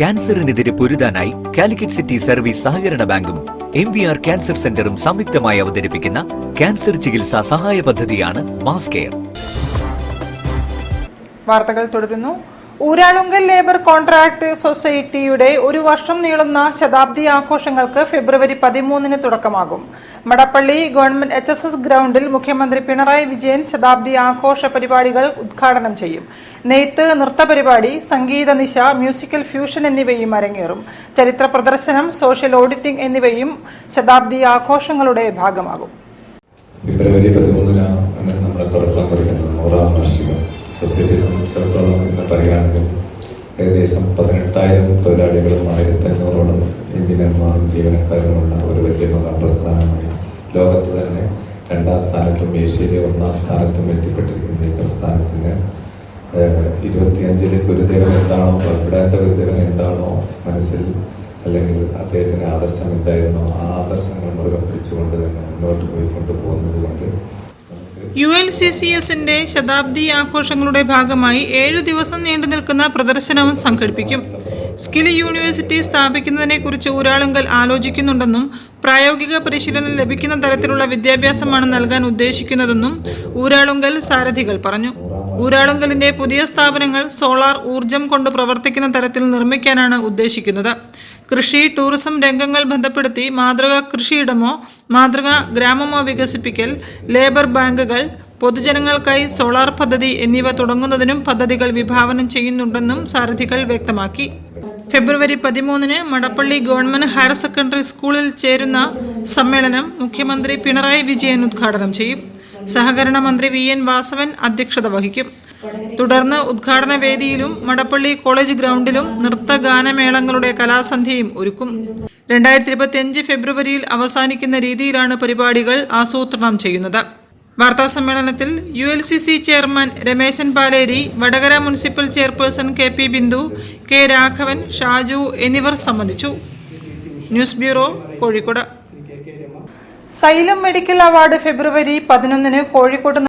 ക്യാൻസറിനെതിരെ പൊരുതാനായി Calicut city service സഹകരണ ബാങ്കും MVR cancer സെന്ററും സംയുക്തമായി അവതരിപ്പിക്കുന്ന ക്യാൻസർ ചികിത്സാ സഹായ പദ്ധതിയാണ് മാസ് കെയർ. വാർത്തകൾ തുടരുന്നു. ഊരാളുങ്കൽ ലേബർ കോൺട്രാക്ട് സൊസൈറ്റിയുടെ ഒരു വർഷം നീളുന്ന ശതാബ്ദി ആഘോഷങ്ങൾക്ക് ഫെബ്രുവരി 13 തുടക്കമാകും. മടപ്പള്ളി ഗവൺമെന്റ് HSS ഗ്രൗണ്ടിൽ മുഖ്യമന്ത്രി പിണറായി വിജയൻ ശതാബ്ദി ആഘോഷ പരിപാടികൾ ഉദ്ഘാടനം ചെയ്യും. നെയ്ത്ത്, നൃത്ത പരിപാടി, സംഗീത നിശ, മ്യൂസിക്കൽ ഫ്യൂഷൻ എന്നിവയും അരങ്ങേറും. ചരിത്ര പ്രദർശനം, സോഷ്യൽ ഓഡിറ്റിംഗ് എന്നിവയും ശതാബ്ദി ആഘോഷങ്ങളുടെ ഭാഗമാകും. ഫെബ്രുവരി 13 നമ്മുടെ തുടക്കം കുറിക്കുന്നത് 100ാം വാർഷികം. സൊസൈറ്റിയെ സംബന്ധിച്ചിടത്തോളം ഇന്ന് പറയുകയാണെങ്കിൽ ഏകദേശം 18,000 തൊഴിലാളികളും 1,500ഓളം എഞ്ചിനീയർമാരും ജീവനക്കാരുമുള്ള ഒരു വലിയ മഹാപ്രസ്ഥാനമായി ലോകത്ത് തന്നെ 2ാം സ്ഥാനത്തും ഏഷ്യയിലെ 1ാം സ്ഥാനത്തും എത്തിപ്പെട്ടിരിക്കുന്ന ഈ പ്രസ്ഥാനത്തിന് 25-ലെ ഗുരുദേവൻ എന്താണോ, ഇവിടത്തെ ഗുരുദേവൻ എന്താണോ മനസ്സിൽ അല്ലെങ്കിൽ അദ്ദേഹത്തിൻ്റെ ആദർശം എന്തായിരുന്നോ ആ ആദർശങ്ങൾ മുറുകെ പിടിച്ചുകൊണ്ട് തന്നെ മുന്നോട്ട് പോയിക്കൊണ്ട് പോകുന്നത് കൊണ്ട് ULCCSന്റെ ശതാബ്ദി ആഘോഷങ്ങളുടെ ഭാഗമായി 7 ദിവസം നീണ്ടു നിൽക്കുന്ന പ്രദർശനവും സംഘടിപ്പിക്കും. സ്കിൽ യൂണിവേഴ്സിറ്റി സ്ഥാപിക്കുന്നതിനെക്കുറിച്ച് ഊരാളുങ്കൽ ആലോചിക്കുന്നുണ്ടെന്നും പ്രായോഗിക പരിശീലനം ലഭിക്കുന്ന തരത്തിലുള്ള വിദ്യാഭ്യാസമാണ് നൽകാൻ ഉദ്ദേശിക്കുന്നതെന്നും ഊരാളുങ്കൽ സാരഥികൾ പറഞ്ഞു. ഊരാളുങ്കലിന്റെ പുതിയ സ്ഥാപനങ്ങൾ സോളാർ ഊർജം കൊണ്ട് പ്രവർത്തിക്കുന്ന തരത്തിൽ നിർമ്മിക്കാനാണ് ഉദ്ദേശിക്കുന്നത്. കൃഷി, ടൂറിസം രംഗങ്ങൾ ബന്ധപ്പെടുത്തി മാതൃകാ കൃഷിയിടമോ മാതൃകാ ഗ്രാമമോ വികസിപ്പിക്കൽ, ലേബർ ബാങ്കുകൾ, പൊതുജനങ്ങൾക്കായി സോളാർ പദ്ധതി എന്നിവ തുടങ്ങുന്നതിനും പദ്ധതികൾ വിഭാവനം ചെയ്യുന്നുണ്ടെന്നും സാരഥികൾ വ്യക്തമാക്കി. ഫെബ്രുവരി 13 മടപ്പള്ളി ഗവൺമെന്റ് ഹയർ സെക്കൻഡറി സ്കൂളിൽ ചേരുന്ന സമ്മേളനം മുഖ്യമന്ത്രി പിണറായി വിജയൻ ഉദ്ഘാടനം ചെയ്യും. സഹകരണ മന്ത്രി VN വാസവൻ അധ്യക്ഷത വഹിക്കും. തുടർന്ന് ഉദ്ഘാടന വേദിയിലും മടപ്പള്ളി കോളേജ് ഗ്രൗണ്ടിലും നൃത്തഗാനമേളങ്ങളുടെ കലാസന്ധ്യയും ഒരുക്കും. 2025 ഫെബ്രുവരിയിൽ അവസാനിക്കുന്ന രീതിയിലാണ് പരിപാടികൾ ആസൂത്രണം ചെയ്യുന്നത്. വാർത്താസമ്മേളനത്തിൽ ULCC chairman Rameshan Paleri, Vadakara municipal chairperson KP Bindu, K Raghavan, Shaju എന്നിവർ സംബന്ധിച്ചു. News bureau, Kozhikode. Xylem medical award February 11 Kozhikode